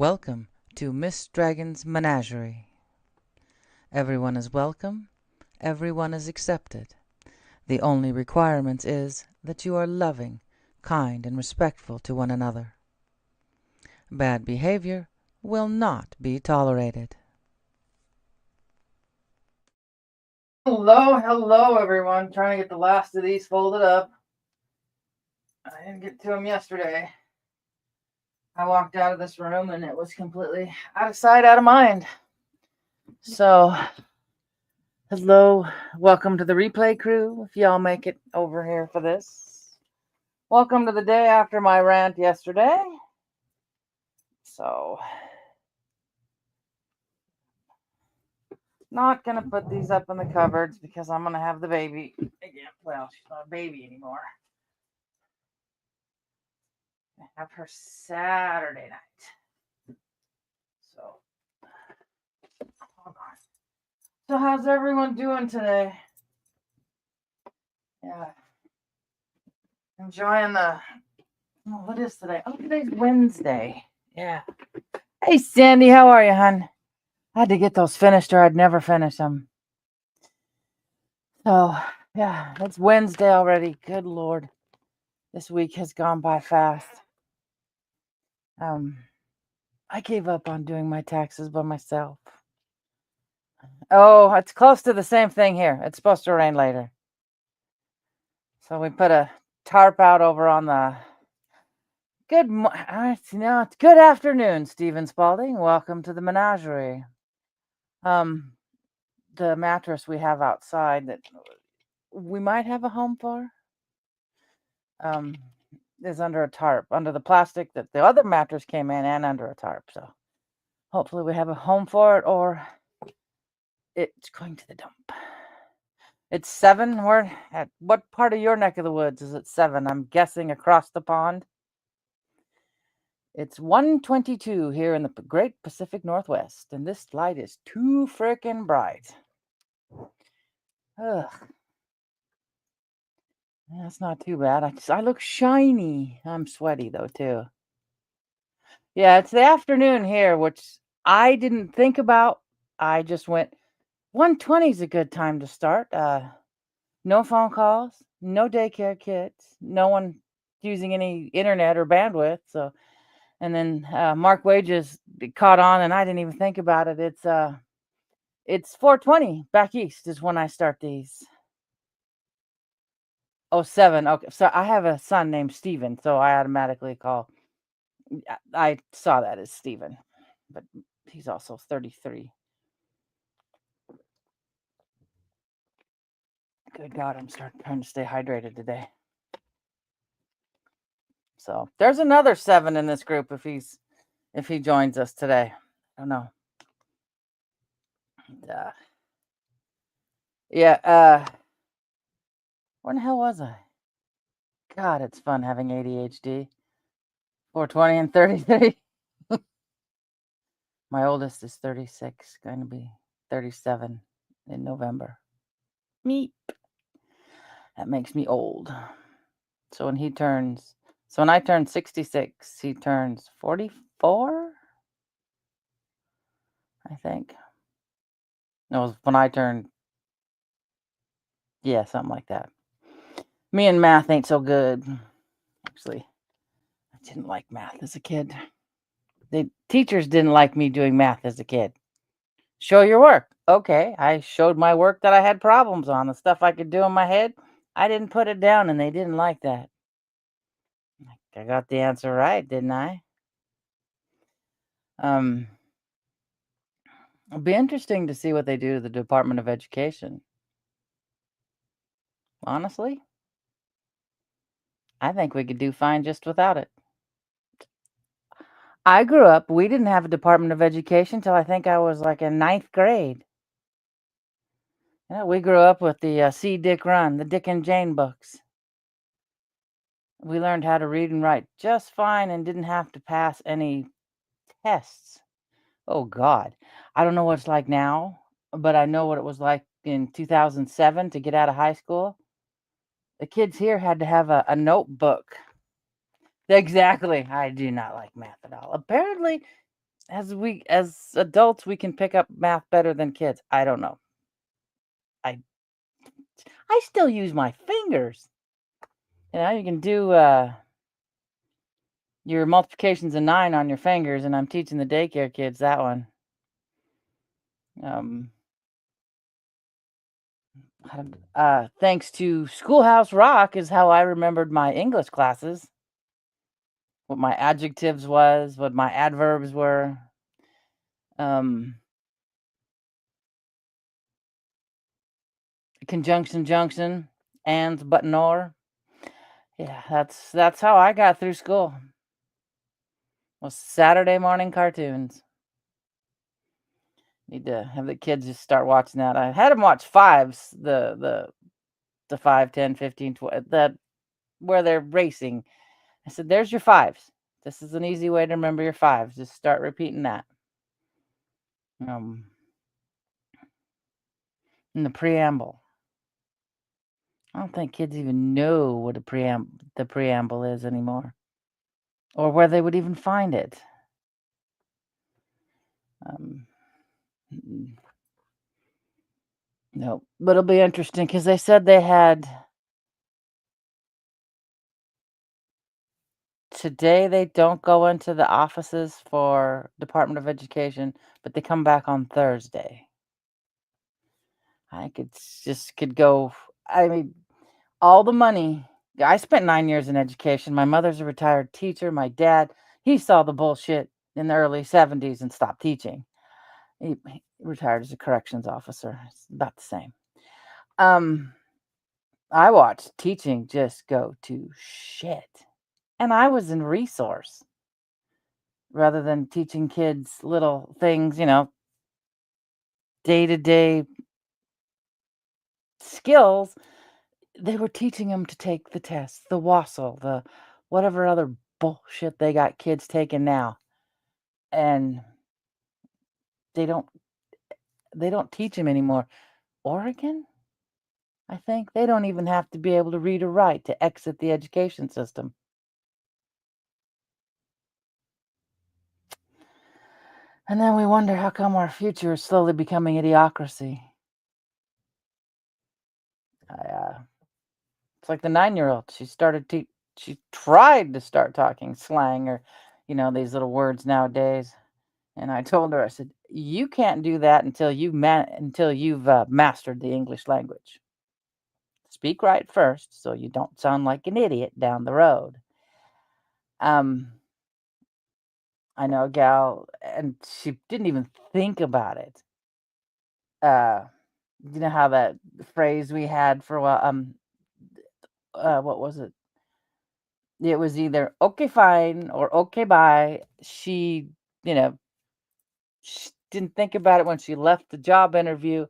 Welcome to Miss Dragon's Menagerie. Everyone is welcome, everyone is accepted. The only requirement is that you are loving, kind, and respectful to one another. Bad behavior will not be tolerated. Hello, everyone. Trying to get the last of these folded up. I didn't get to them yesterday. I walked out of this room and it was completely out of sight, out of mind. So, hello. Welcome to the replay crew, if y'all make it over here for this. Welcome to the day after my rant yesterday. So, not going to put these up in the cupboards because I'm going to have the baby again. Well, she's not a baby anymore. I have her Saturday night. So, hold on. So, how's everyone doing today? Yeah. Enjoying what is today? Oh, today's Wednesday. Yeah. Hey, Sandy, how are you, hon? I had to get those finished or I'd never finish them. So, yeah, it's Wednesday already. Good Lord. This week has gone by fast. I gave up on doing my taxes by myself. Oh, it's close to the same thing here. It's supposed to rain later. So we put a tarp out over on the good afternoon, Stephen Spalding. Welcome to the menagerie. The mattress we have outside that we might have a home for is under a tarp, under the plastic that the other mattress came in and under a tarp. So hopefully we have a home for it or it's going to the dump. It's 7. We're at what part of your neck of the woods is it 7? I'm guessing across the pond. It's 1:22 here in the Great Pacific Northwest, and this light is too freaking bright. Ugh. That's not too bad. I look shiny. I'm sweaty though too. Yeah, it's the afternoon here, which I didn't think about. I just went 1:20 is a good time to start. No phone calls, no daycare kids, no one using any internet or bandwidth. So, and then Mark Wages caught on, and I didn't even think about it. It's 4:20 back east is when I start these. Oh, 7. Okay, so I have a son named Steven, so I automatically call. I saw that as Steven, but he's also 33. Good God, I'm trying to stay hydrated today. So there's another 7 in this group if he joins us today. I don't know. Yeah. Where the hell was I? God, it's fun having ADHD. 4:20 and 33. My oldest is 36, going to be 37 in November. Meep. That makes me old. So when I turn 66, he turns 44, I think. No, when I turned, yeah, something like that. Me and math ain't so good. Actually, I didn't like math as a kid. The teachers didn't like me doing math as a kid. Show your work. Okay, I showed my work that I had problems on, the stuff I could do in my head. I didn't put it down, and they didn't like that. I got the answer right, didn't I? It'll be interesting to see what they do to the Department of Education. Honestly, I think we could do fine just without it. I grew up, we didn't have a Department of Education till I think I was like in 9th grade. Yeah, we grew up with the See Dick Run, the Dick and Jane books. We learned how to read and write just fine and didn't have to pass any tests. Oh God, I don't know what it's like now, but I know what it was like in 2007 to get out of high school. The kids here had to have a notebook. Exactly. I do not like math at all. Apparently, as adults, we can pick up math better than kids. I don't know. I I still use my fingers. You can do your multiplications of 9 on your fingers, and I'm teaching the daycare kids that one. Um, Thanks to Schoolhouse Rock is how I remembered my English classes. What my adjectives was, what my adverbs were. Um, Conjunction, junction, and, but, nor. Yeah, that's how I got through school. Was Saturday morning cartoons. Need to have the kids just start watching that. I had them watch fives, the 5, 10, 15, 20, that where they're racing. I said, "There's your fives. This is an easy way to remember your fives. Just start repeating that." Um, in the preamble. I don't think kids even know what the preamble is anymore, or where they would even find it. Um, mm, no, but it'll be interesting because they said they had today. They don't go into the offices for Department of Education, but they come back on Thursday. I could go. I mean, all the money. I spent 9 years in education. My mother's a retired teacher. My dad, he saw the bullshit in the early 70s and stopped teaching. He retired as a corrections officer. It's about the same. Um, I watched teaching just go to shit. And I was in resource rather than teaching kids little things, day to day skills. They were teaching them to take the test, the WASL, the whatever other bullshit they got kids taking now. And they don't they don't teach them anymore. Oregon, I think they don't even have to be able to read or write to exit the education system. And then we wonder how come our future is slowly becoming idiocracy. It's like the 9-year-old. She tried to start talking slang or, these little words nowadays. And I told her, I said, "You can't do that until you've mastered the English language. Speak right first, so you don't sound like an idiot down the road." Um, I know a gal, and she didn't even think about it. Uh, you know how that phrase we had for a while? What was it? It was either okay, fine, or okay, bye. You know, she didn't think about it when she left the job interview,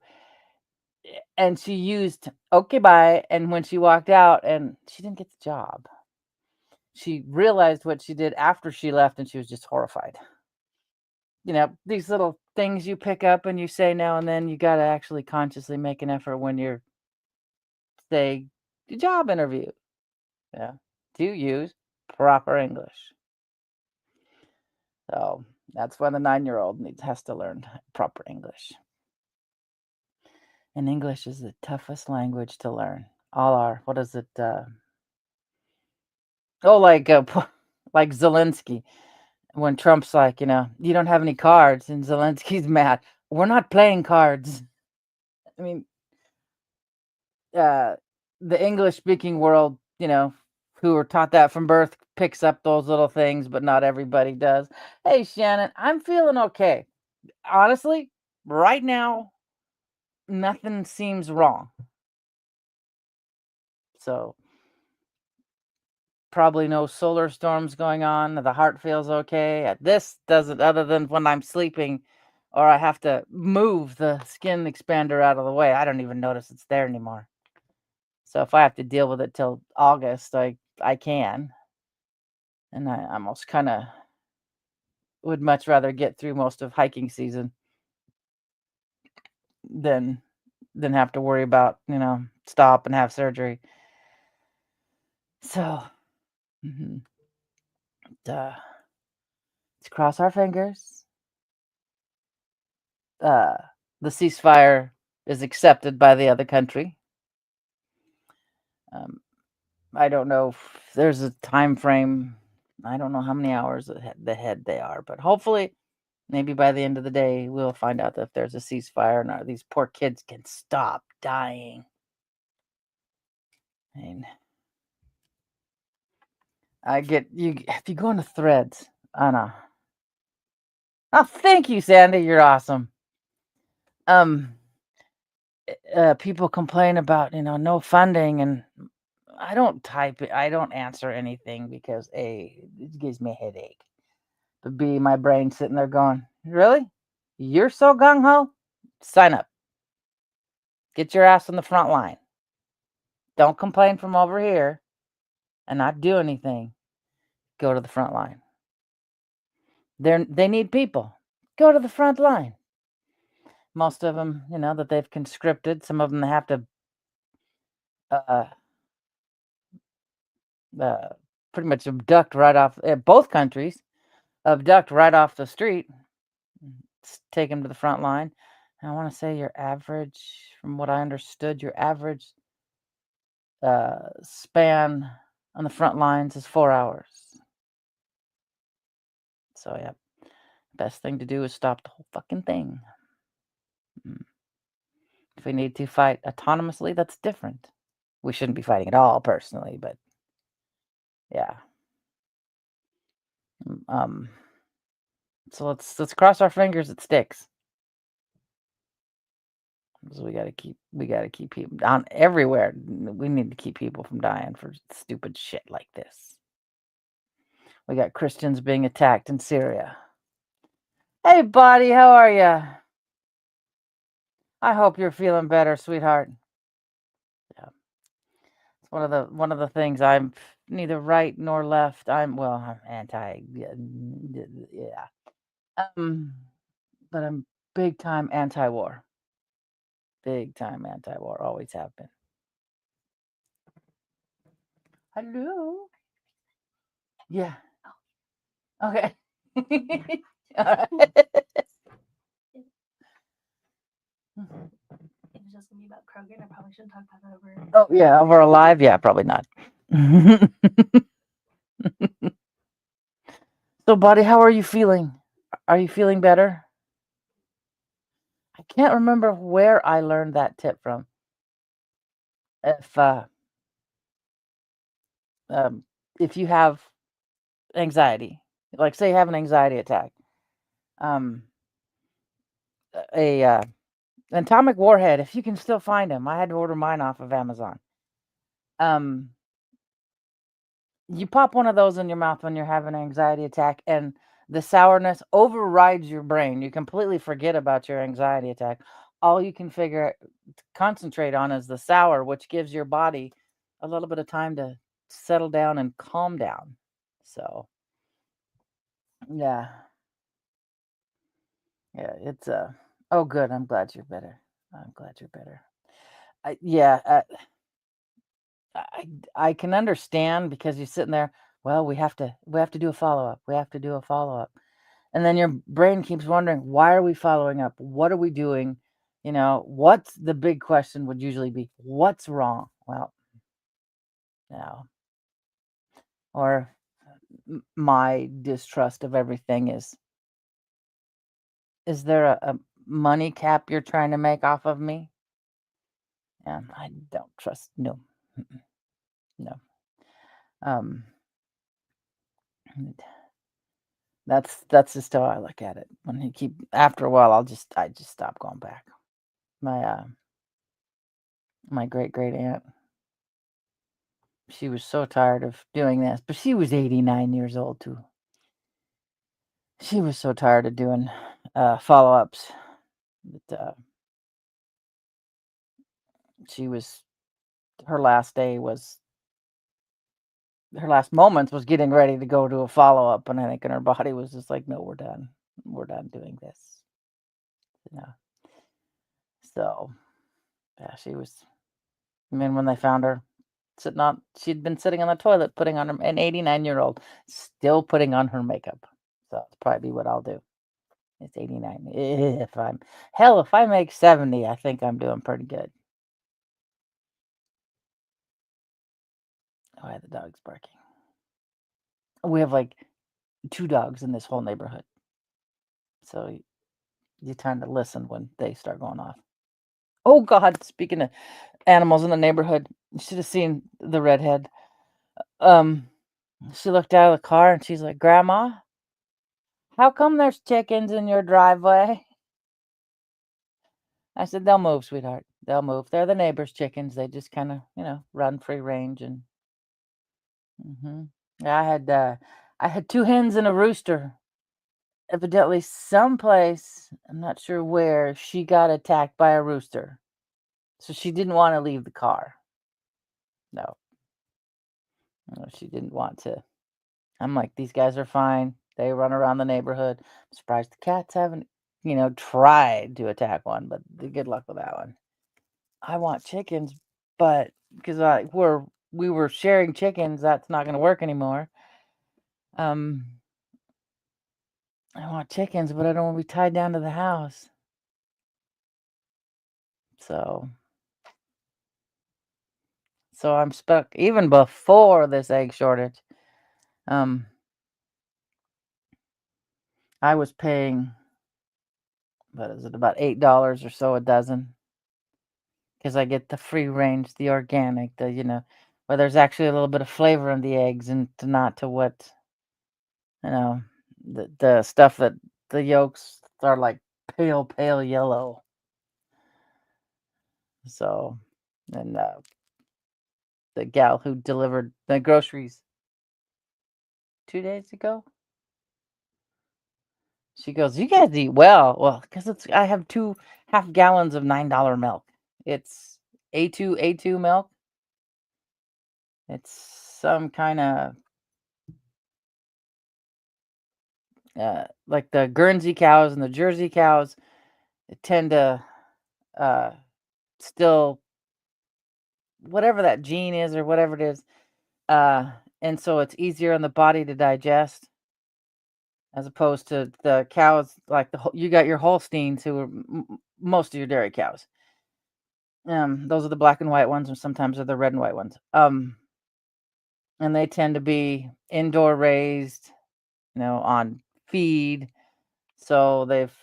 and she used okay, bye. And when she walked out, and she didn't get the job, she realized what she did after she left, and she was just horrified. These little things you pick up and you say now and then, you got to actually consciously make an effort when you're, say, the job interview. Yeah, to use proper English. So that's why the 9-year-old has to learn proper English. And English is the toughest language to learn. All our, what is it? Like like Zelensky, when Trump's like, you don't have any cards, and Zelensky's mad. We're not playing cards. I mean, uh, the English speaking world, who are taught that from birth, picks up those little things, but not everybody does. Hey, Shannon, I'm feeling okay. Honestly, right now, nothing seems wrong. So probably no solar storms going on. The heart feels okay. This doesn't, other than when I'm sleeping or I have to move the skin expander out of the way. I don't even notice it's there anymore. So if I have to deal with it till August, I can. And I almost kind of would much rather get through most of hiking season than have to worry about, stop and have surgery. So, mhm, let's cross our fingers the ceasefire is accepted by the other country. I don't know if there's a time frame. I don't know how many hours ahead they are, but hopefully, maybe by the end of the day, we'll find out if there's a ceasefire and these poor kids can stop dying. And I get you if you go into threads, Anna. Oh, thank you, Sandy. You're awesome. People complain about no funding, and I don't type it. I don't answer anything because A, it gives me a headache. But B, my brain's sitting there going, really? You're so gung ho? Sign up. Get your ass on the front line. Don't complain from over here and not do anything. Go to the front line. They need people. Go to the front line. Most of them, that they've conscripted. Some of them they have to uh, pretty much abduct right off. Both countries abduct right off the street. Take them to the front line. And I want to say your average, from what I understood, your average span on the front lines is 4 hours. So yeah, best thing to do is stop the whole fucking thing. If we need to fight autonomously, that's different. We shouldn't be fighting at all, personally, but yeah. So let's cross our fingers it sticks. So we gotta keep people down everywhere. We need to keep people from dying for stupid shit like this. We got Christians being attacked in Syria. Hey, buddy, how are you? I hope you're feeling better, sweetheart. Yeah, it's one of the things. I'm neither right nor left. I'm anti. Yeah. But I'm big time anti-war. Big time anti-war. Always have been. Hello. Yeah. Okay. All right. It was just gonna be about Krogan. I probably shouldn't talk about that over. Oh yeah, over alive. Yeah, probably not. So, buddy, how are you feeling? Are you feeling better? I can't remember where I learned that tip from. If you have anxiety, like say you have an anxiety attack, um, an atomic warhead. If you can still find them, I had to order mine off of Amazon. You pop one of those in your mouth when you're having an anxiety attack, and the sourness overrides your brain. You completely forget about your anxiety attack. All you can concentrate on is the sour, which gives your body a little bit of time to settle down and calm down. So, yeah. Yeah, it's oh good. I'm glad you're better. I'm glad you're better. I can understand because you're sitting there, well, we have to do a follow-up. We have to do a follow-up. And then your brain keeps wondering, why are we following up? What are we doing? What's the big question would usually be, what's wrong? Well, no. Or my distrust of everything is there a money cap you're trying to make off of me? And I don't trust, no. No. Um, that's just how I look at it. When you keep after a while, I just stop going back. My great great aunt, she was so tired of doing this, but she was 89 years old too. She was so tired of doing follow ups that she was her last day was her last moments was getting ready to go to a follow up, and I think in her body was just like, no, we're done. We're done doing this. So yeah, she was. I mean, when they found her she'd been sitting on the toilet putting on an 89-year-old still putting on her makeup. So it's probably what I'll do. It's 89. If I make 70, I think I'm doing pretty good. Oh, yeah, the dog's barking. We have like 2 dogs in this whole neighborhood. So you tend to listen when they start going off. Oh God, speaking of animals in the neighborhood, you should have seen the redhead. She looked out of the car and she's like, "Grandma, how come there's chickens in your driveway?" I said, "They'll move, sweetheart. They'll move. They're the neighbor's chickens. They just kind of, run free range and Yeah, I had 2 hens and a rooster. Evidently someplace, I'm not sure where, she got attacked by a rooster. So she didn't want to leave the car. No, no, she didn't want to. I'm like, these guys are fine. They run around the neighborhood. I'm surprised the cats haven't, tried to attack one, but good luck with that one. I want chickens, but because we were sharing chickens, that's not going to work anymore. Um, I want chickens, but I don't want to be tied down to the house. So I'm stuck even before this egg shortage. I was paying, what is it, about $8 or so a dozen, because I get the free range, the organic, where there's actually a little bit of flavor in the eggs and not to what, the stuff that the yolks are like pale yellow. So, and the gal who delivered the groceries 2 days ago, she goes, "You guys eat well." Well, because I have 2.5 gallons of $9 milk. It's A2 milk. It's some kind of like the Guernsey cows and the Jersey cows tend to uh, still, whatever that gene is or whatever it is, and so it's easier on the body to digest, as opposed to the cows like you got your Holsteins, who are most of your dairy cows. Those are the black and white ones, or sometimes are the red and white ones. And they tend to be indoor raised, on feed. So they've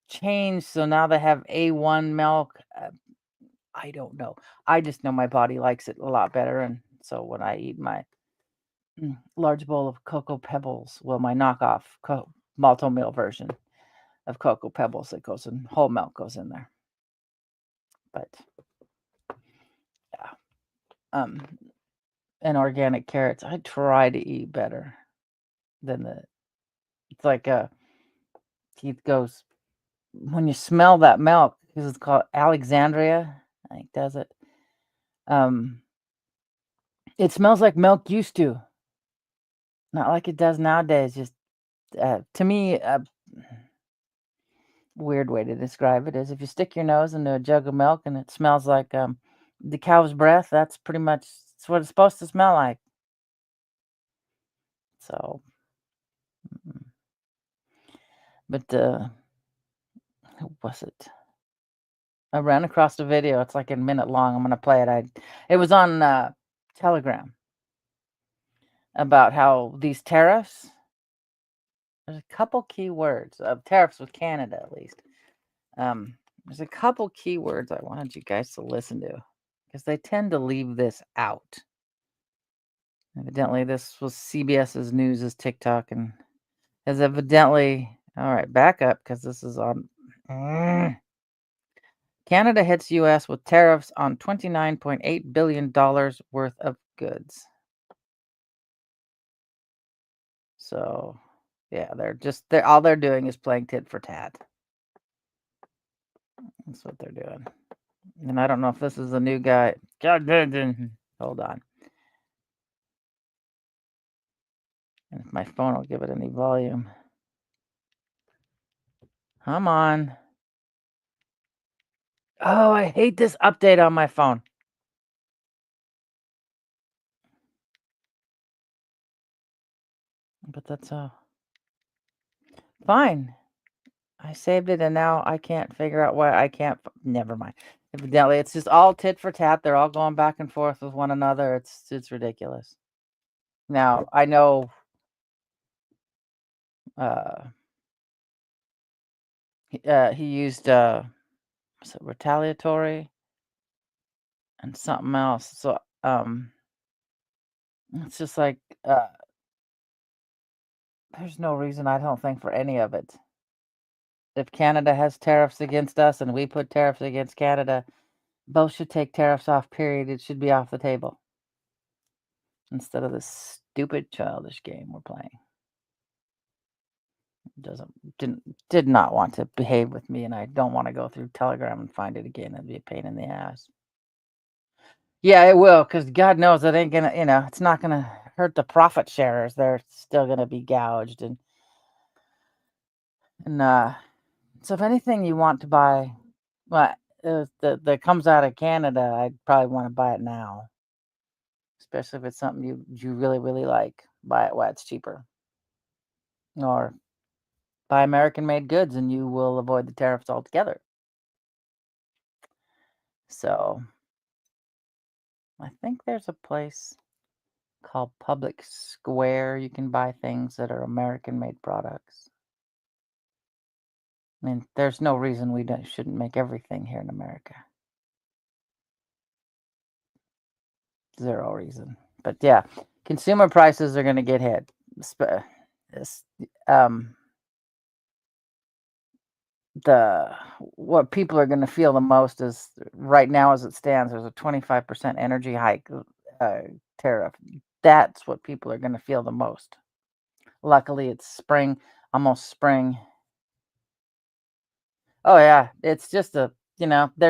changed. So now they have A1 milk. I don't know. I just know my body likes it a lot better. And so when I eat my large bowl of Cocoa Pebbles, well, my knockoff malto meal version of Cocoa Pebbles that goes in, whole milk goes in there. But yeah. And organic carrots, I try to eat better than it's like Keith goes, when you smell that milk, because it's called Alexandria, I think does it. It smells like milk used to, not like it does nowadays. Just to me, a weird way to describe it is if you stick your nose into a jug of milk and it smells like the cow's breath. That's pretty much what it's supposed to smell like. So, but who was it? I ran across a video. It's like a minute long. I'm gonna play it. It was on Telegram about how these tariffs. There's a couple keywords of tariffs with Canada, at least. There's a couple keywords I wanted you guys to listen to, because they tend to leave this out. Evidently, this was CBS's News' TikTok, and has evidently. All right, back up, because this is on. Canada hits U.S. with tariffs on $29.8 billion worth of goods. So, yeah, they're all they're doing is playing tit for tat. That's what they're doing. And I don't know if this is a new guy. Hold on. And if my phone will give it any volume. Come on. Oh, I hate this update on my phone. But that's fine. I saved it and now I can't figure out why I can't. Never mind. Evidently, it's just all tit for tat. They're all going back and forth with one another. It's ridiculous. Now I know he used was it retaliatory and something else. So it's just like there's no reason I don't think for any of it. If Canada has tariffs against us and we put tariffs against Canada, both should take tariffs off, period. It should be off the table instead of this stupid childish game we're playing. Did not want to behave with me, and I don't want to go through Telegram and find it again. It'd be a pain in the ass. Yeah, it will, because God knows it ain't gonna, it's not gonna hurt the profit sharers. They're still gonna be gouged, and so if anything you want to buy, well, that comes out of Canada, I'd probably want to buy it now, especially if it's something you really really like. Buy it while it's cheaper, or buy American-made goods, and you will avoid the tariffs altogether. So I think there's a place called Public Square. You can buy things that are American-made products. I mean, there's no reason we shouldn't make everything here in America. Zero reason. But yeah, consumer prices are going to get hit. What people are going to feel the most is right now, as it stands, there's a 25% energy hike tariff. That's what people are going to feel the most. Luckily, it's spring, almost spring. Oh yeah, it's just there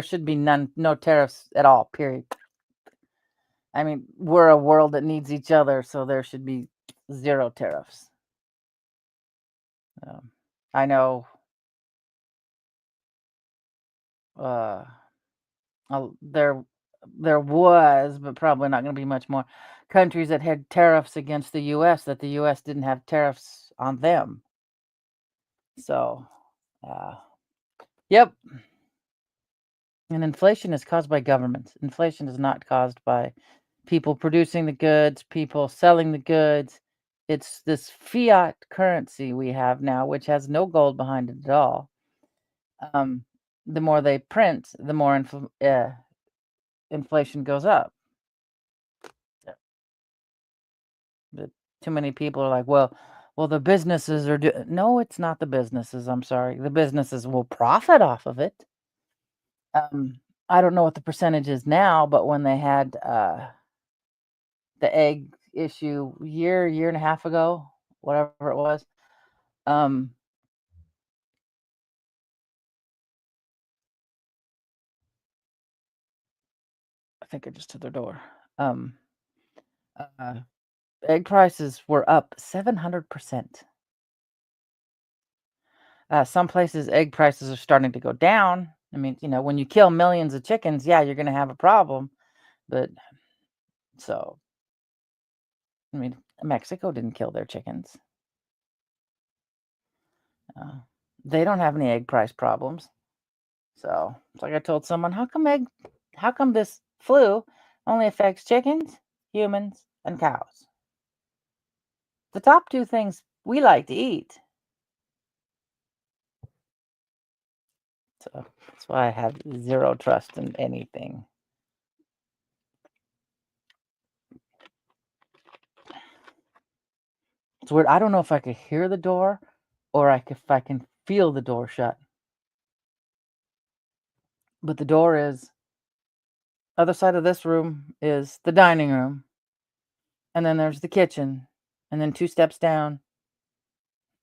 should be no tariffs at all, period. I mean, we're a world that needs each other, so there should be zero tariffs. I know there was, but probably not going to be much more, countries that had tariffs against the U.S. that the U.S. didn't have tariffs on them. So, yep. And inflation is caused by governments. Inflation is not caused by people producing the goods, people selling the goods. It's this fiat currency we have now, which has no gold behind it at all. The more they print, the more inflation goes up. But too many people are like, well, the businesses are no, it's not the businesses. I'm sorry. The businesses will profit off of it. I don't know what the percentage is now, but when they had the egg issue year and a half ago, whatever it was, I think I just hit their door. Egg prices were up 700%. Some places egg prices are starting to go down. I mean, when you kill millions of chickens, yeah, you're going to have a problem. But so, I mean, Mexico didn't kill their chickens. They don't have any egg price problems. So it's like I told someone, how come this flu only affects chickens, humans, and cows? The top two things we like to eat. So that's why I have zero trust in anything. It's weird. I don't know if I could hear the door or if I can feel the door shut. But the door is, other side of this room is the dining room. And then there's the kitchen. And then 2 steps down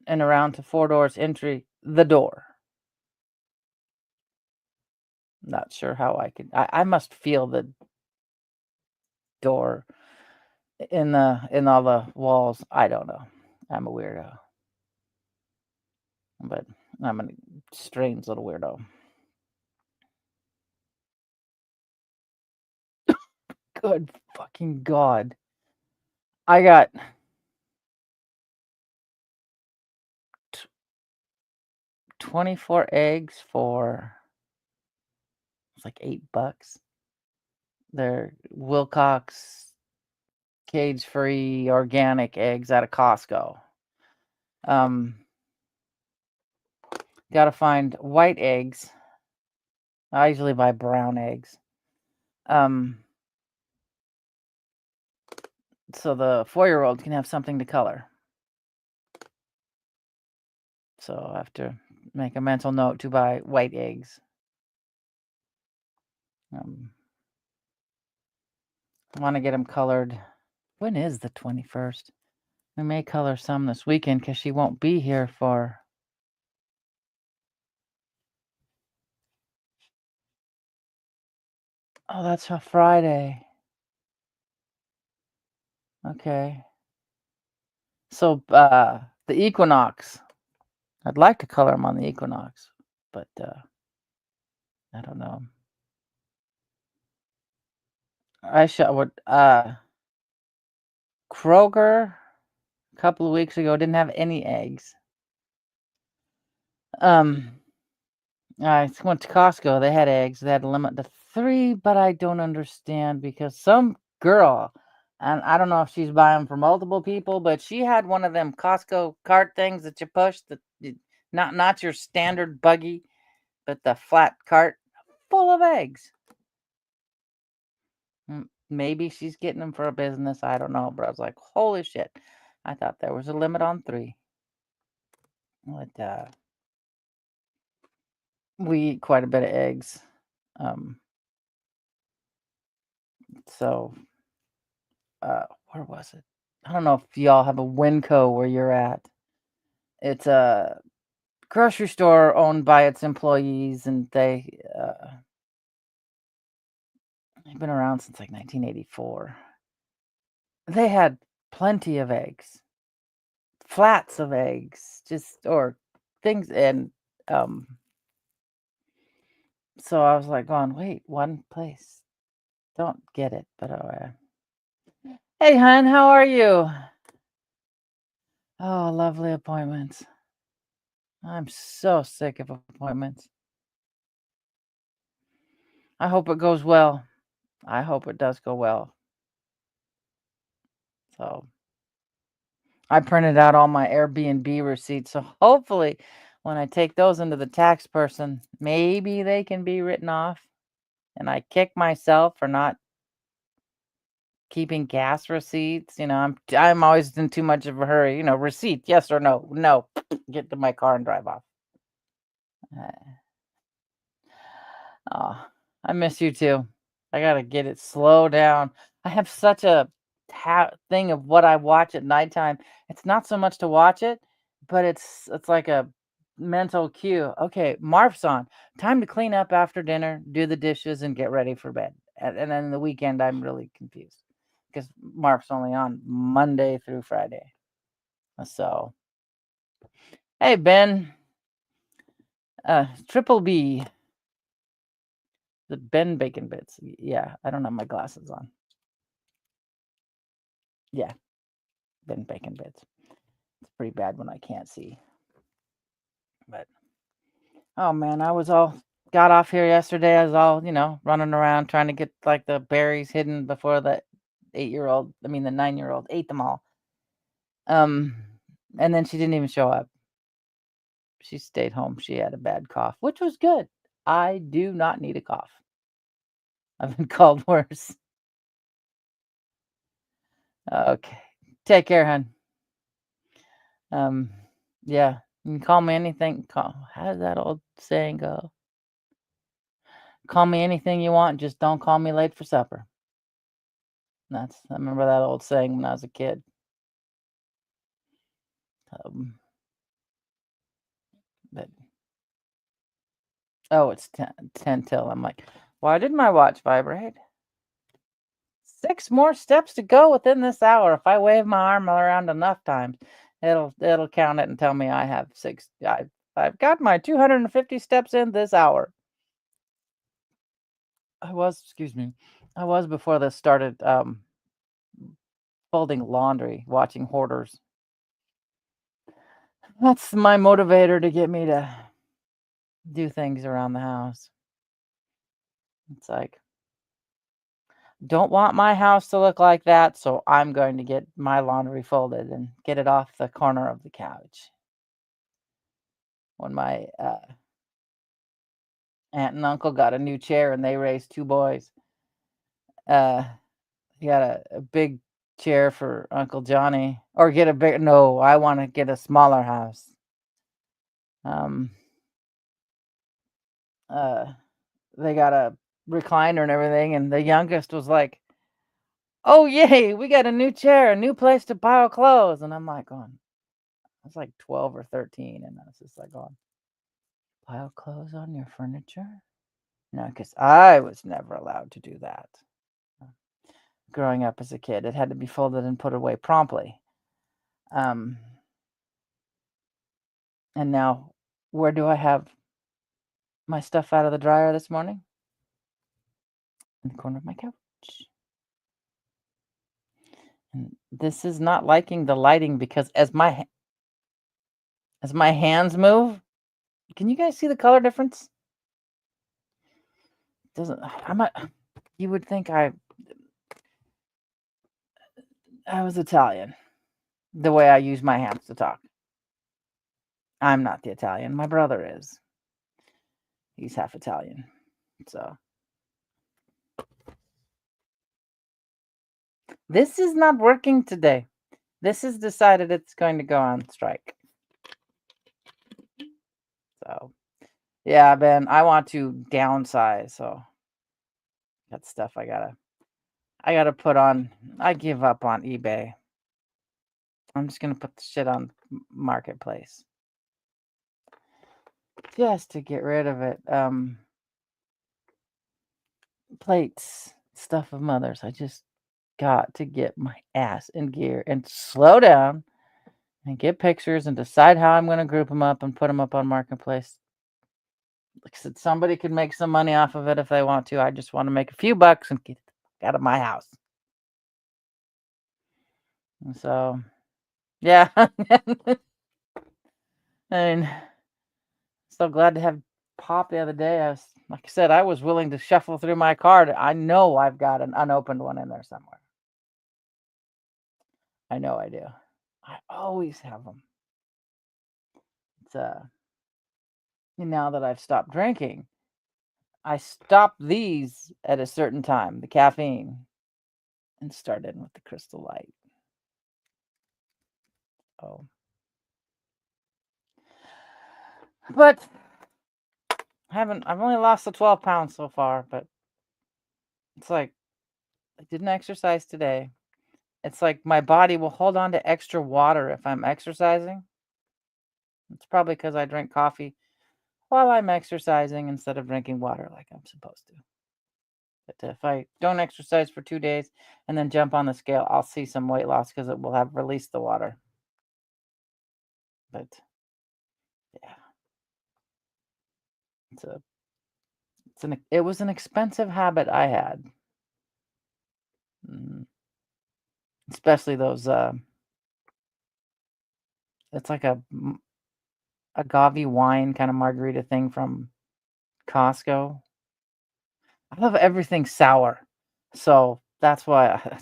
and around to 4 doors entry, the door. Not sure how I must feel the door in all the walls. I don't know. I'm a weirdo. But I'm a strange little weirdo. Good fucking God. I got 24 eggs for it's like $8. They're Wilcox cage-free organic eggs out of Costco. Gotta find white eggs. I usually buy brown eggs. So the 4-year-old can have something to color. So I have to make a mental note to buy white eggs. I want to get them colored. When is the 21st? We may color some this weekend because she won't be here for. Oh, that's a Friday. Okay. So the equinox. I'd like to color them on the equinox, but I don't know. Would Kroger a couple of weeks ago didn't have any eggs. I went to Costco. They had eggs. They had a limit to 3, but I don't understand because some girl, and I don't know if she's buying for multiple people, but she had one of them Costco cart things that you push, not your standard buggy, but the flat cart full of eggs. Maybe she's getting them for a business. I don't know, but I was like, holy shit. I thought there was a limit on 3. But we eat quite a bit of eggs. So where was it? I don't know if y'all have a Winco where you're at. It's a grocery store owned by its employees, and they've been around since like 1984. They had plenty of eggs, flats of eggs, or things, and so I was like going, wait, one place. Don't get it, but hey, hon, how are you? Oh, lovely appointments. I'm so sick of appointments. I hope it goes well. I hope it does go well. So I printed out all my Airbnb receipts. So hopefully when I take those into the tax person, maybe they can be written off. And I kick myself for not keeping gas receipts. I'm always in too much of a hurry. Receipt, yes or no? No. Get to my car and drive off. Oh, I miss you too. I gotta get it slow down. I have such a thing of what I watch at nighttime. It's not so much to watch it, but it's like a mental cue. Okay, Marf's on. Time to clean up after dinner, do the dishes, and get ready for bed. And then the weekend, I'm really confused because Marf's only on Monday through Friday. So, hey Ben, Triple B. The Ben Bacon Bits. Yeah, I don't have my glasses on. Yeah, Ben Bacon Bits. It's pretty bad when I can't see. But oh man, got off here yesterday. I was all running around trying to get like the berries hidden before the 9-year-old ate them all. And then she didn't even show up. She stayed home. She had a bad cough, which was good. I do not need a cough. I've been called worse. Okay. Take care, hon. Yeah. You can call me anything. How does that old saying go? Call me anything you want, just don't call me late for supper. I remember that old saying when I was a kid. But it's 10 till. I'm like, why did my watch vibrate? 6 more steps to go within this hour. If I wave my arm around enough times, it'll count it and tell me I have 6. I've got my 250 steps in this hour. I was before this started folding laundry, watching Hoarders. That's my motivator to get me to do things around the house. It's like, don't want my house to look like that, so I'm going to get my laundry folded and get it off the corner of the couch. When my aunt and uncle got a new chair and they raised 2 boys, he got a big chair for Uncle Johnny, or get a big no, I wanna get a smaller house. Um, they got a recliner and everything, and the youngest was like, "Oh, yay, we got a new chair, a new place to pile clothes," and I'm like going I was like 12 or 13, and I was just like going, "Pile clothes on your furniture?" No, because I was never allowed to do that. Growing up as a kid, it had to be folded and put away promptly. Um, and now where do I have my stuff out of the dryer this morning? In the corner of my couch. And this is not liking the lighting because as my hands move, can you guys see the color difference? Doesn't I'm not you would think I was Italian, the way I use my hands to talk. I'm not the Italian. My brother is. He's half Italian. So this is not working today. This has decided it's going to go on strike. So yeah, Ben, I want to downsize, so that stuff I gotta put on. I give up on eBay. I'm just gonna put the shit on Marketplace. Just to get rid of it. Plates, stuff of mothers. I just got to get my ass in gear and slow down and get pictures and decide how I'm gonna group them up and put them up on Marketplace. Like I said, somebody could make some money off of it if they want to. I just want to make a few bucks and get out of my house. And so, yeah. I mean, so glad to have Pop the other day. Like I said, I was willing to shuffle through my card. I know I've got an unopened one in there somewhere. I know I do. I always have them. It's now that I've stopped drinking, I stopped these at a certain time, the caffeine, and started with the Crystal Light. Oh, but I've only lost the 12 pounds so far, but it's like I didn't exercise today. It's like my body will hold on to extra water if I'm exercising. It's probably because I drink coffee while I'm exercising instead of drinking water like I'm supposed to. But if I don't exercise for 2 days and then jump on the scale, I'll see some weight loss because it will have released the water. But yeah, it was an expensive habit I had. Especially those it's like a agave wine kind of margarita thing from Costco. I love everything sour. So that's why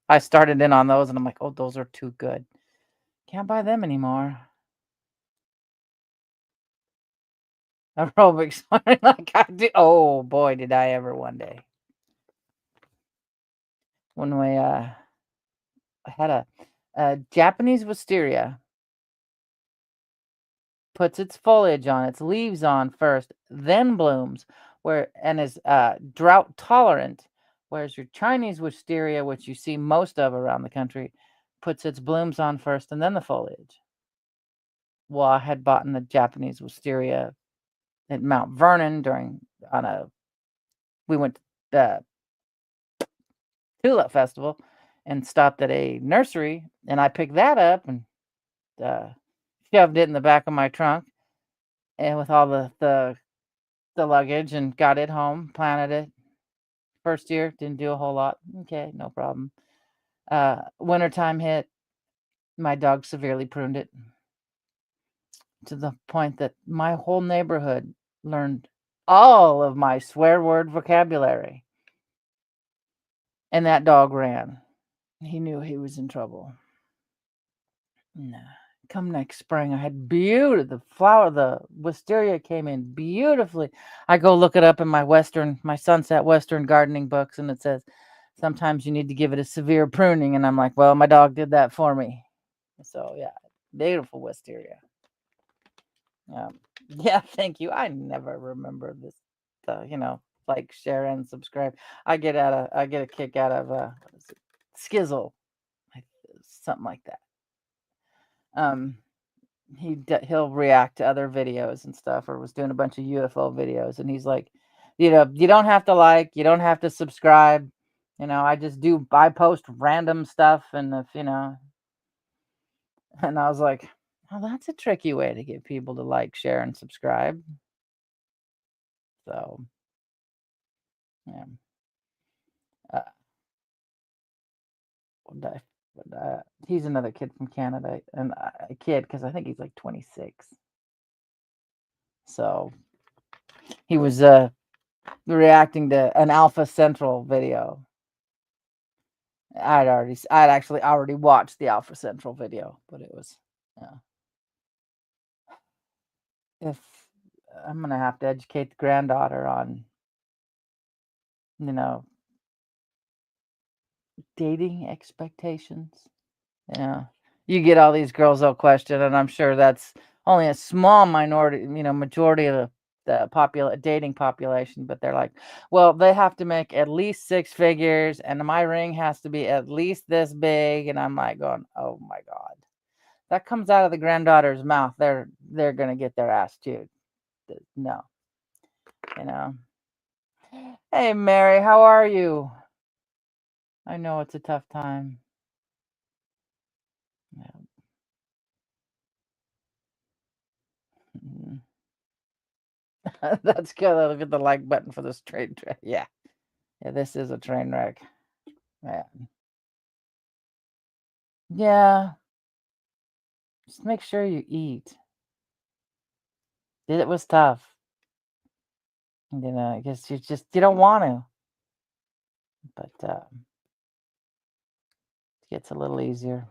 I started in on those and I'm like, oh, those are too good. Can't buy them anymore. Aerobics like I do. Oh boy, did I ever one day. When we I had a Japanese wisteria puts its foliage on, its leaves on first, then blooms, and is drought tolerant. Whereas your Chinese wisteria, which you see most of around the country, puts its blooms on first and then the foliage. Well, I had bought the Japanese wisteria at Mount Vernon we went to the Tulip Festival and stopped at a nursery, and I picked that up and shoved it in the back of my trunk, and with all the luggage, and got it home, planted it. First year, didn't do a whole lot. Okay, no problem. Wintertime hit. My dog severely pruned it to the point that my whole neighborhood learned all of my swear word vocabulary. And that dog ran. He knew he was in trouble. Nah. Come next spring, I had the wisteria came in beautifully. I go look it up in my Sunset Western gardening books, and it says sometimes you need to give it a severe pruning. And I'm like, well, my dog did that for me. So yeah, beautiful wisteria. Yeah, thank you. I never remember this. Like, share, and subscribe. I get a kick out of what is it? Skizzle, something like that. He'll react to other videos and stuff, or was doing a bunch of UFO videos, and he's like, you don't have to like, you don't have to subscribe. I post random stuff, and if and I was like, well, that's a tricky way to get people to like, share, and subscribe. So yeah. He's another kid from Canada, and a kid because I think he's like 26. So he was reacting to an Alpha Central video. I'd actually already watched the Alpha Central video, but it was, if I'm gonna have to educate the granddaughter on, dating expectations. Yeah, you get all these girls they'll question, and I'm sure that's only a small minority, majority of the dating population. But they're like, well, they have to make at least 6 figures, and my ring has to be at least this big. And I'm like going, oh my God, that comes out of the granddaughter's mouth. They're gonna get their ass chewed. No, Hey, Mary, how are you? I know it's a tough time. Yeah. Mhm. That's good. Look at the like button for this train wreck. Yeah. Yeah, this is a train wreck. Yeah. Yeah. Just make sure you eat. It was tough. Because you don't want to. But it gets a little easier.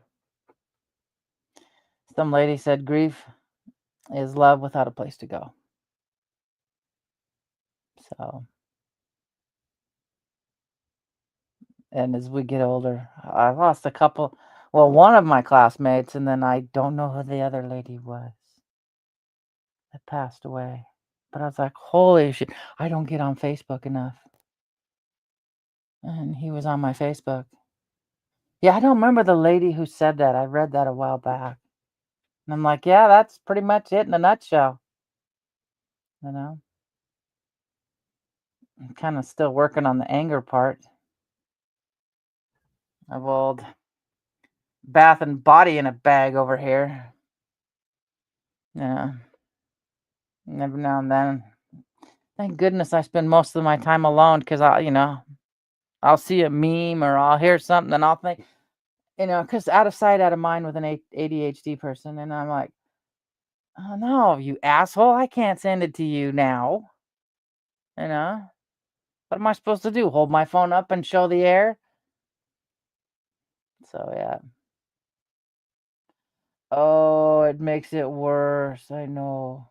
Some lady said grief is love without a place to go. So, and as we get older, I lost a couple. Well, one of my classmates, and then I don't know who the other lady was that passed away. But I was like, holy shit, I don't get on Facebook enough. And he was on my Facebook. Yeah, I don't remember the lady who said that. I read that a while back. And I'm like, yeah, that's pretty much it in a nutshell. I'm kind of still working on the anger part of old Bath and Body in a bag over here. Yeah. Every now and then. Thank goodness I spend most of my time alone because I'll see a meme or I'll hear something and I'll think, because out of sight, out of mind with an ADHD person. And I'm like, oh no, you asshole, I can't send it to you now. What am I supposed to do? Hold my phone up and show the air? So yeah. Oh, it makes it worse. I know.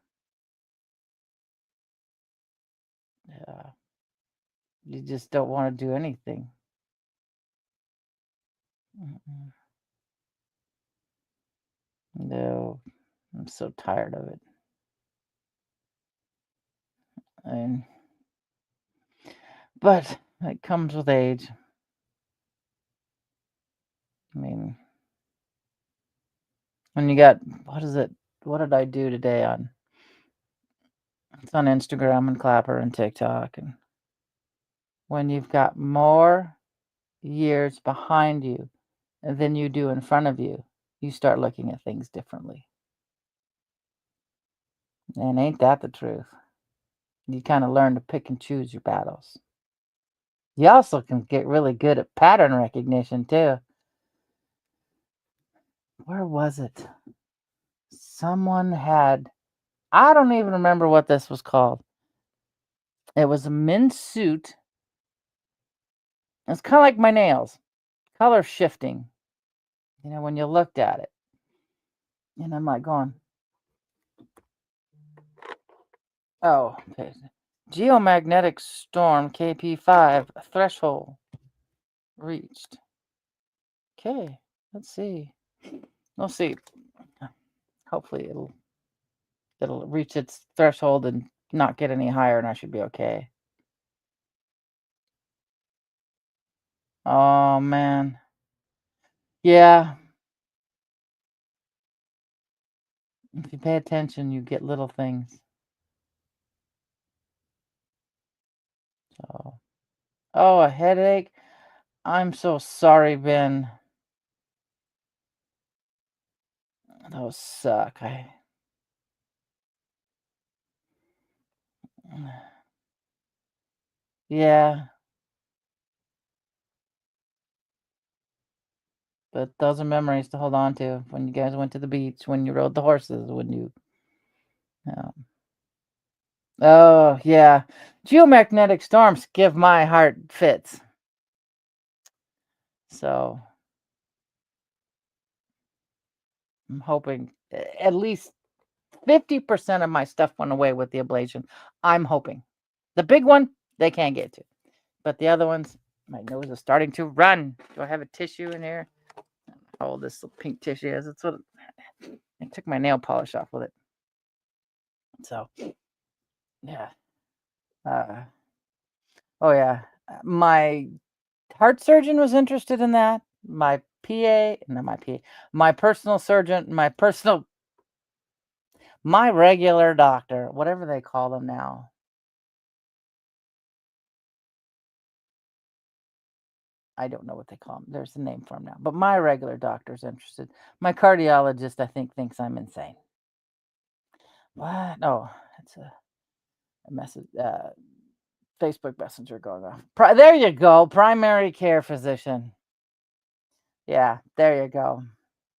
Yeah. You just don't want to do anything. Mm-mm. No, I'm so tired of it. But it comes with age. I mean, when you got, what is it? What did I do today it's on Instagram and Clapper and TikTok. And when you've got more years behind you than you do in front of you, you start looking at things differently. And ain't that the truth? You kind of learn to pick and choose your battles. You also can get really good at pattern recognition too. Where was it? Someone had, I don't even remember what this was called, It was a men's suit. It's kind of like my nails, color shifting, when you looked at it. And I'm like going, oh, okay. Geomagnetic storm KP5 threshold reached. Okay, let's see. We'll see. Hopefully it'll reach its threshold and not get any higher, and I should be okay. Oh man. Yeah. If you pay attention, you get little things. So, oh, a headache. I'm so sorry, Ben. Those suck. Yeah, but those are memories to hold on to when you guys went to the beach, when you rode the horses, when you. Oh, yeah. Geomagnetic storms give my heart fits. So I'm hoping at least 50% of my stuff went away with the ablation. I'm hoping. The big one, they can't get to. But the other ones, my nose is starting to run. Do I have a tissue in here? How old this pink tissue is. It's what I took my nail polish off with it. So, yeah. Oh, yeah. My heart surgeon was interested in that. My personal surgeon, my regular doctor, whatever they call them now. I don't know what they call them. There's a name for them now. But my regular doctor's interested. My cardiologist, I think, thinks I'm insane. What? No, it's a message. Facebook Messenger going off. There you go. Primary care physician. Yeah, there you go.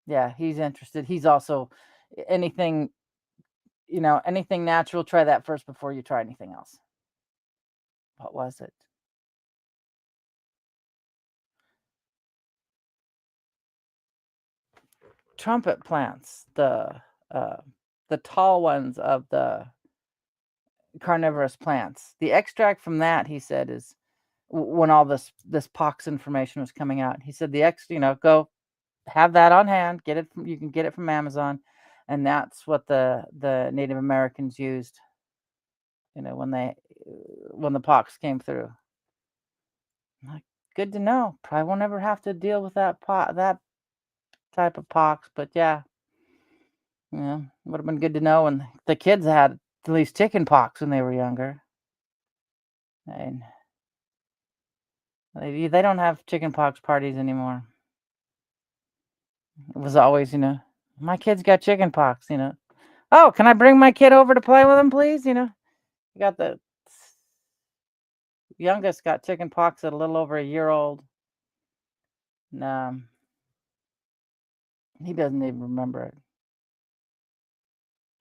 Yeah, he's interested. He's also anything, anything natural. Try that first before you try anything else. What was it? Trumpet plants, the tall ones of the carnivorous plants. The extract from that, he said, is when all this pox information was coming out. He said go have that on hand. Get it. You can get it from Amazon, and that's what the Native Americans used. When the pox came through. Like, good to know. Probably won't ever have to deal with that type of pox, but yeah. Yeah, would have been good to know. And the kids had at least chicken pox when they were younger. And they don't have chicken pox parties anymore. It was always, my kid's got chicken pox, Oh, can I bring my kid over to play with him, please? You got the youngest got chicken pox at a little over a year old. And, he doesn't even remember it.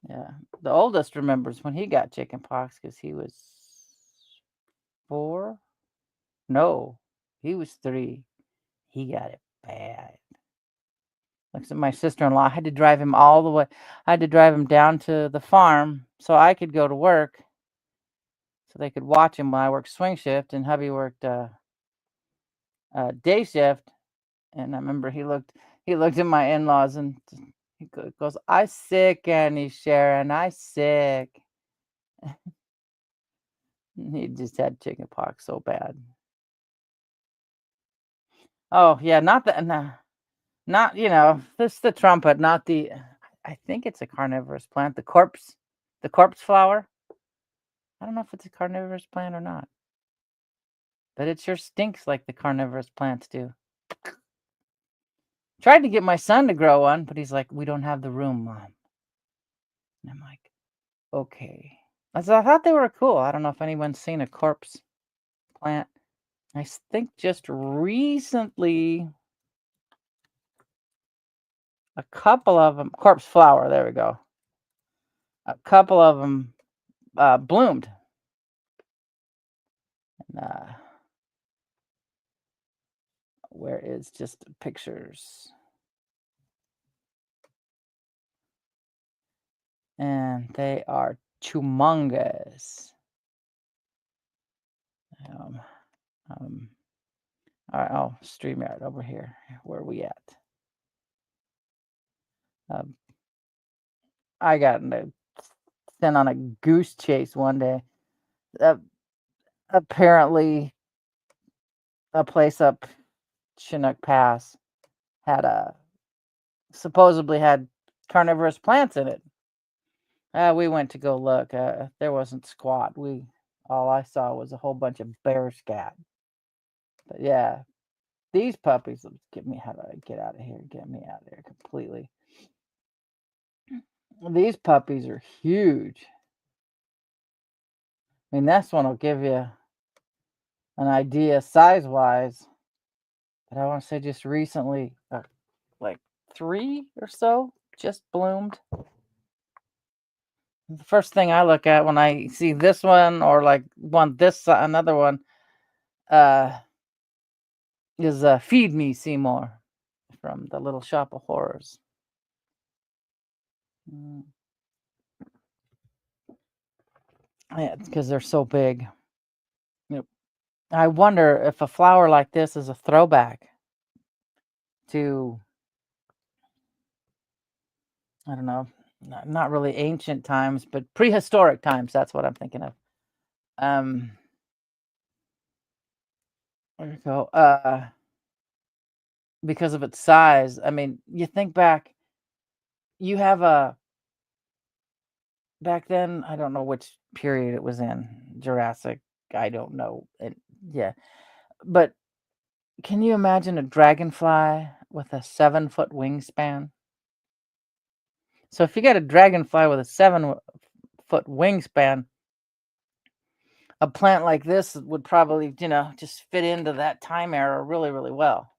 Yeah. The oldest remembers when he got chicken pox because he was 4. No, he was 3. He got it bad. Like my sister-in-law, I had to drive him all the way. I had to drive him down to the farm so I could go to work, so they could watch him while I worked swing shift, and hubby worked day shift. And I remember he looked at my in-laws and he goes, "I sick, Annie Sharon, I sick." He just had chicken pox so bad. Oh yeah, not the not this the trumpet, not the. I think it's a carnivorous plant. The corpse flower. I don't know if it's a carnivorous plant or not, but it sure stinks like the carnivorous plants do. Tried to get my son to grow one, but he's like, "We don't have the room, Mom." And I'm like, "Okay." I thought they were cool. I don't know if anyone's seen a corpse plant. I think just recently, a couple of them, corpse flower. There we go. A couple of them bloomed. Where is just pictures? And they are humongous. All right, oh, StreamYard over here. Where are we at? I got sent on a goose chase one day. Apparently, a place up Chinook Pass had supposedly had carnivorous plants in it. We went to go look. There wasn't squat. All I saw was a whole bunch of bear scat. But yeah, these puppies. How do I get out of here? Get me out of here completely. These puppies are huge. I mean, this one will give you an idea size-wise. But I want to say just recently, like 3 or so, just bloomed. The first thing I look at when I see this one or like another one, is Feed Me Seymour from the Little Shop of Horrors. Yeah, because they're so big. Yep. I wonder if a flower like this is a throwback to, I don't know, not really ancient times, but prehistoric times. That's what I'm thinking of. There you go. Because of its size. I mean, you think back, you have back then, I don't know which period it was in, Jurassic, I don't know. Yeah. But can you imagine a dragonfly with a 7-foot wingspan? So if you got a dragonfly with a 7-foot wingspan, a plant like this would probably, just fit into that time era really, really well.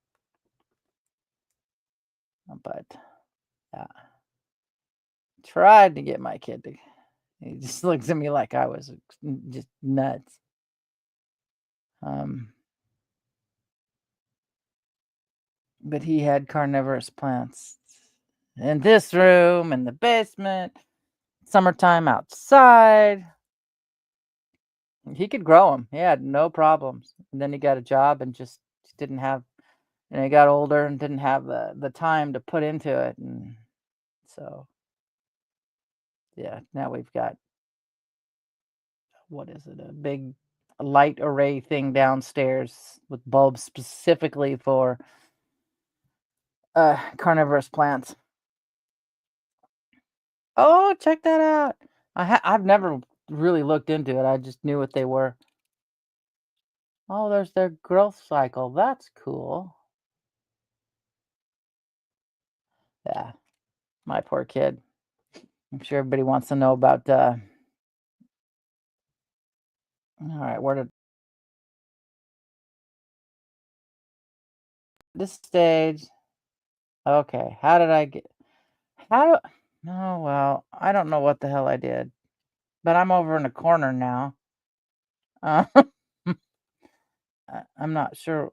But yeah, tried to get my kid to. He just looks at me like I was just nuts. But he had carnivorous plants in this room, in the basement, summertime outside. He could grow them. He had no problems. And then he got a job and just didn't have, he got older and didn't have the time to put into it. And so, yeah, now we've got, what is it, a big light array thing downstairs with bulbs specifically for carnivorous plants. Oh, check that out. I've never really looked into it. I just knew what they were. Oh, there's their growth cycle. That's cool. Yeah, my poor kid. I'm sure everybody wants to know about. All right, where did this stage? Okay, how did I get? How? Oh well, I don't know what the hell I did, but I'm over in the corner now. I'm not sure.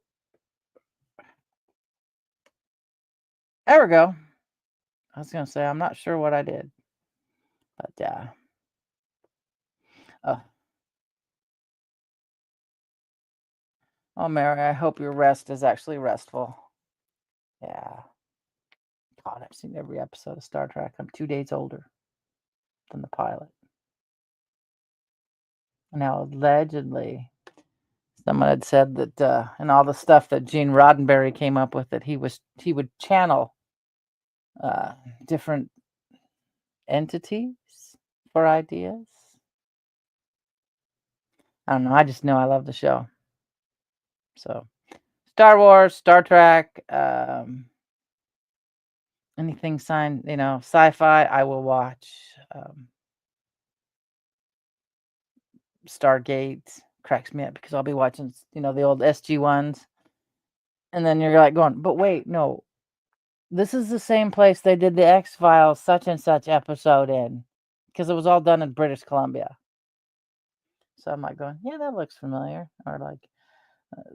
There we go. I was gonna say I'm not sure what I did, but yeah. Oh, Mary, I hope your rest is actually restful. Yeah. God, I've seen every episode of Star Trek. I'm 2 days older than the pilot. Now, allegedly, someone had said that, and all the stuff that Gene Roddenberry came up with, that he would channel different entities for ideas. I don't know. I just know I love the show. So, Star Wars, Star Trek, anything sci-fi, I will watch. Stargate cracks me up because I'll be watching, the old SG-1s. And then you're like going, but wait, no. This is the same place they did the X-Files such and such episode in. Because it was all done in British Columbia. So I'm like going, yeah, that looks familiar. Or like,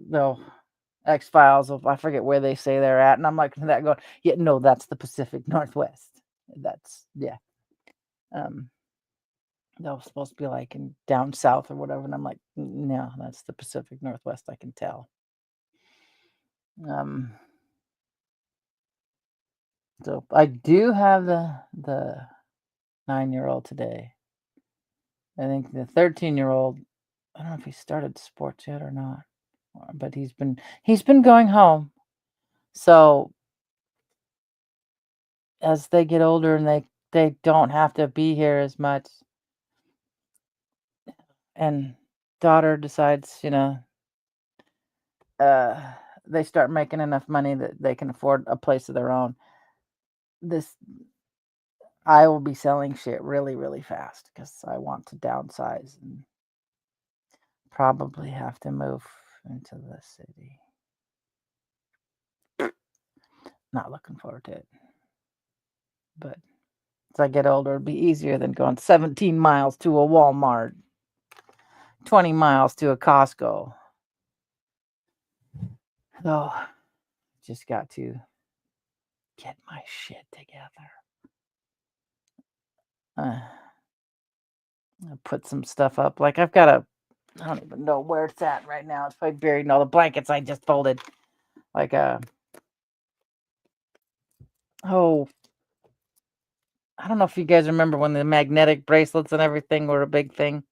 they'll X-Files, I forget where they say they're at. And I'm like, that going, yeah, no, that's the Pacific Northwest. That's, yeah. They're supposed to be like in down south or whatever. And I'm like, no, that's the Pacific Northwest. I can tell. So I do have the 9-year-old today. I think the 13-year-old, I don't know if he started sports yet or not, but he's been going home. So as they get older and they don't have to be here as much, and daughter decides, they start making enough money that they can afford a place of their own. I will be selling shit really, really fast because I want to downsize and probably have to move into the city. Not looking forward to it. But as I get older, it'll be easier than going 17 miles to a Walmart, 20 miles to a Costco. So, just got to get my shit together. I put some stuff up. Like I don't even know where it's at right now. It's probably buried in all the blankets I just folded. Like I don't know if you guys remember when the magnetic bracelets and everything were a big thing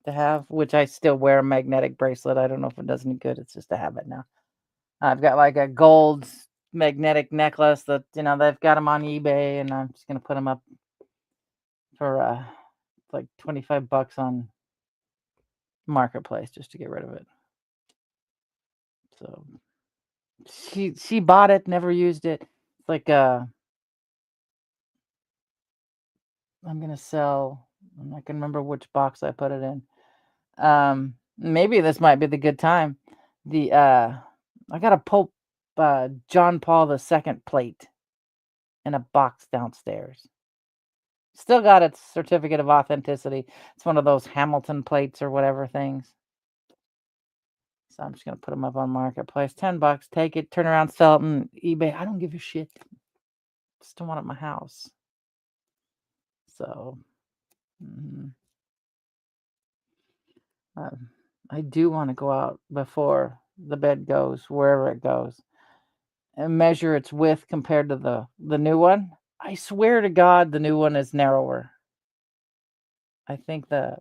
to have, which I still wear a magnetic bracelet. I don't know if it does any good. It's just a habit now. I've got like a gold magnetic necklace that, they've got them on eBay, and I'm just going to put them up for like $25 on Marketplace just to get rid of it. So she bought it, never used it. Like I'm gonna sell. I can remember which box I put it in. Maybe this might be the good time. I got a Pope John Paul II plate in a box downstairs. Still got its certificate of authenticity. It's one of those Hamilton plates or whatever things. So I'm just gonna put them up on Marketplace. $10. Take it, turn around, sell it on eBay. I don't give a shit. Just don't want it in my house. So I do want to go out before the bed goes, wherever it goes, and measure its width compared to the new one. I swear to God, the new one is narrower. I think the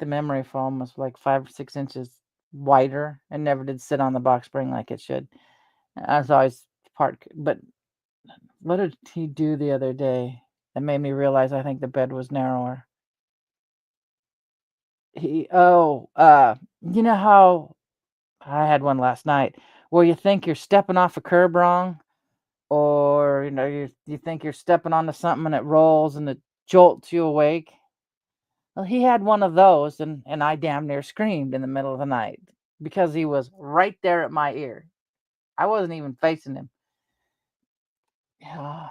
memory foam was like 5 or 6 inches wider and never did sit on the box spring like it should. I was always but what did he do the other day that made me realize I think the bed was narrower? You know how I had one last night where you think you're stepping off a curb wrong, or you think you're stepping onto something and it rolls and it jolts you awake. Well, he had one of those, and I damn near screamed in the middle of the night because he was right there at my ear. I wasn't even facing him. Yeah.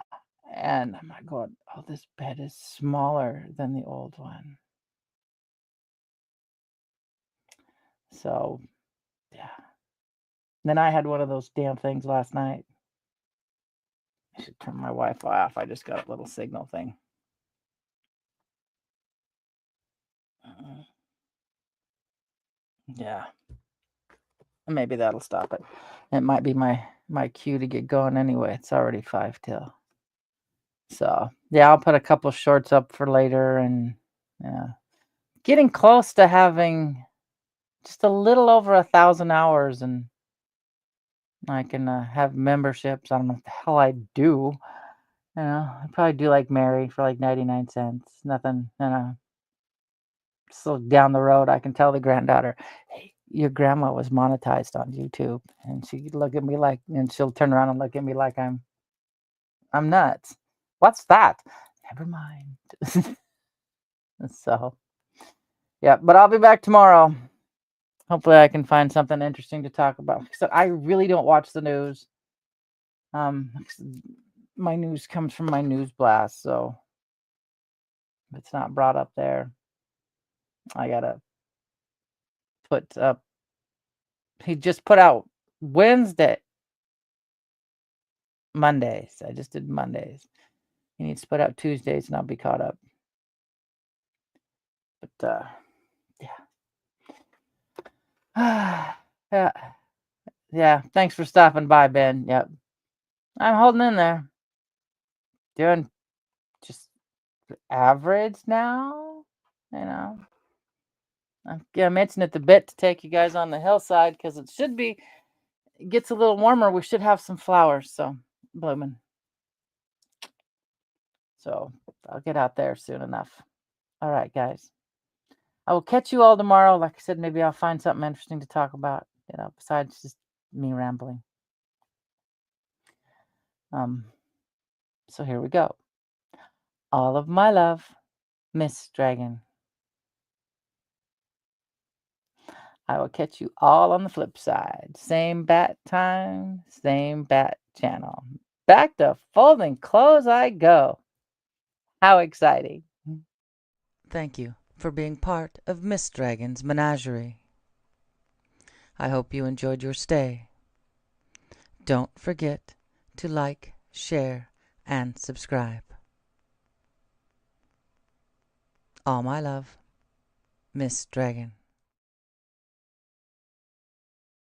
And I'm like going, oh, this bed is smaller than the old one. So, yeah. Then I had one of those damn things last night. I should turn my Wi-Fi off. I just got a little signal thing. Yeah. Maybe that'll stop it. It might be my cue to get going anyway. It's already 5 till. So, yeah, I'll put a couple shorts up for later, and yeah. Getting close to having just a little over 1,000 hours, and I can have memberships. I don't know what the hell I do. I'd probably do like Mary for like 99 cents. Nothing, so down the road, I can tell the granddaughter, hey, your grandma was monetized on YouTube. And she'd look at me and she'll turn around and look at me like I'm nuts. What's that? Never mind. So, yeah, but I'll be back tomorrow. Hopefully I can find something interesting to talk about. So I really don't watch the news. My news comes from my news blast, so it's not brought up there. I gotta put up. He just put out Mondays. I just did Mondays. He needs to put out Tuesdays, and I'll be caught up. But yeah. Yeah. Thanks for stopping by, Ben. Yep. I'm holding in there. Doing just average now, you know. I'm itching at the bit to take you guys on the hillside because it gets a little warmer. We should have some flowers, so blooming. So I'll get out there soon enough. All right, guys. I will catch you all tomorrow. Like I said, maybe I'll find something interesting to talk about, besides just me rambling. So here we go. All of my love, Miss Dragon. I will catch you all on the flip side. Same bat time, same bat channel. Back to folding clothes I go. How exciting. Thank you for being part of Miss Dragon's menagerie. I hope you enjoyed your stay. Don't forget to like, share, and subscribe. All my love, Miss Dragon.